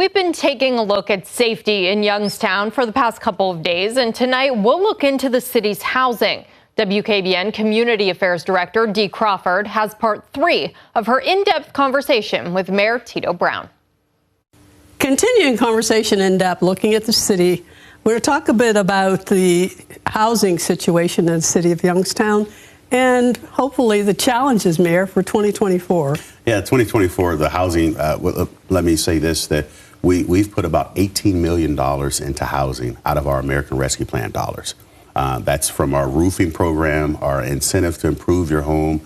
We've been taking a look at safety in Youngstown for the past couple of days, and tonight we'll look into the city's housing. WKBN Community Affairs Director Dee Crawford has part 3 of her in-depth conversation with Mayor Tito Brown. Continuing conversation in depth, looking at the city, we're going to talk a bit about the housing situation in the city of Youngstown and hopefully the challenges, Mayor, for 2024. Yeah, 2024, the housing, let me say this, that we've put about $18 million into housing out of our American Rescue Plan dollars. That's from our roofing program, our incentive to improve your home.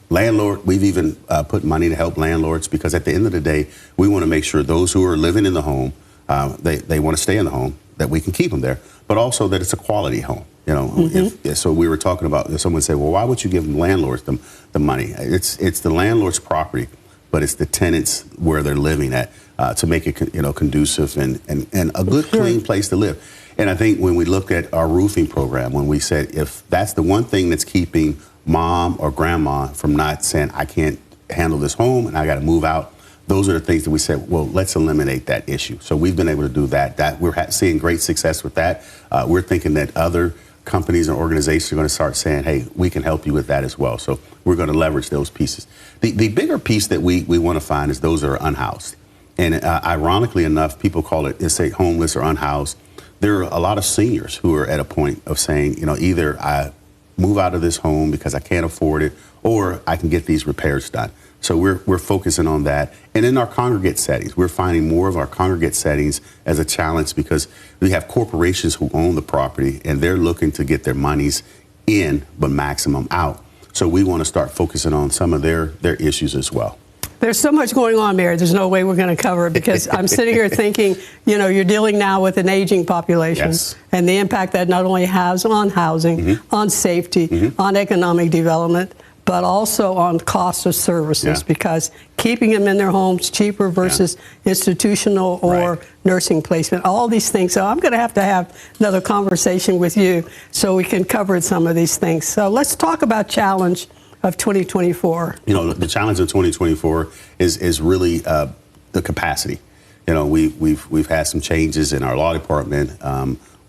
Landlord, we've even put money to help landlords because at the end of the day, we want to make sure those who are living in the home, they want to stay in the home, that we can keep them there, but also that it's a quality home. You know, so we were talking about, someone said, well, why would you give landlords the money? It's the landlord's property, but it's the tenants where they're living at to make it, conducive and a good, clean place to live. And I think when we look at our roofing program, when we said if that's the one thing that's keeping mom or grandma from not saying, I can't handle this home and I got to move out, those are the things that we said, well, let's eliminate that issue. So we've been able to do that. We're seeing great success with that. We're thinking that other companies and organizations are going to start saying, hey, we can help you with that as well. So we're going to leverage those pieces. The bigger piece that we want to find is those that are unhoused. And ironically enough, people call it, say, homeless or unhoused. There are a lot of seniors who are at a point of saying, either I move out of this home because I can't afford it, or I can get these repairs done. So we're focusing on that. And in our congregate settings, we're finding more of our congregate settings as a challenge because we have corporations who own the property and they're looking to get their monies in, but maximum out. So we want to start focusing on some of their issues as well. There's so much going on, Mayor. There's no way we're going to cover it because I'm sitting here thinking, you're dealing now with an aging population and the impact that not only has on housing, on safety, on economic development, but also on cost of services because keeping them in their homes cheaper versus institutional or nursing placement, all these things. So I'm going to have another conversation with you so we can cover some of these things. So let's talk about challenge of 2024. The challenge of 2024 is really the capacity. We've had some changes in our law department.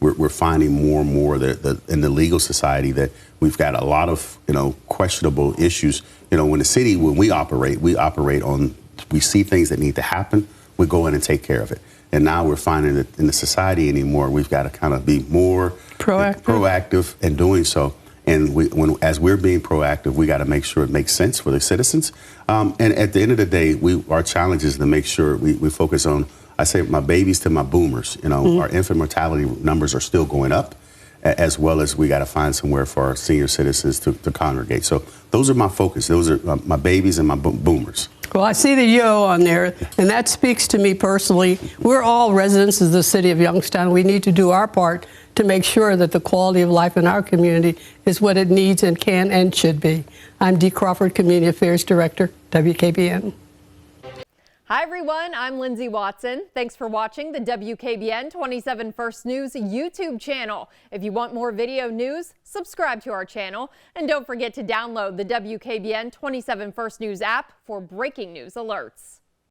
We're finding more and more that in the legal society that we've got a lot of questionable issues. When the city, when we operate on, we see things that need to happen, we go in and take care of it. And now we're finding that in the society anymore, we've got to kind of be more proactive in doing so. And as we're being proactive, we got to make sure it makes sense for the citizens. And at the end of the day, our challenge is to make sure we focus on, I say, my babies to my boomers. Our infant mortality numbers are still going up, as well as we got to find somewhere for our senior citizens to congregate. So those are my focus. Those are my babies and my boomers. Well, I see the yo on there, and that speaks to me personally. We're all residents of the city of Youngstown. We need to do our part to make sure that the quality of life in our community is what it needs and can and should be. I'm Dee Crawford, Community Affairs Director, WKBN. Hi, everyone. I'm Lindsay Watson. Thanks for watching the WKBN 27 First News YouTube channel. If you want more video news, subscribe to our channel. And don't forget to download the WKBN 27 First News app for breaking news alerts.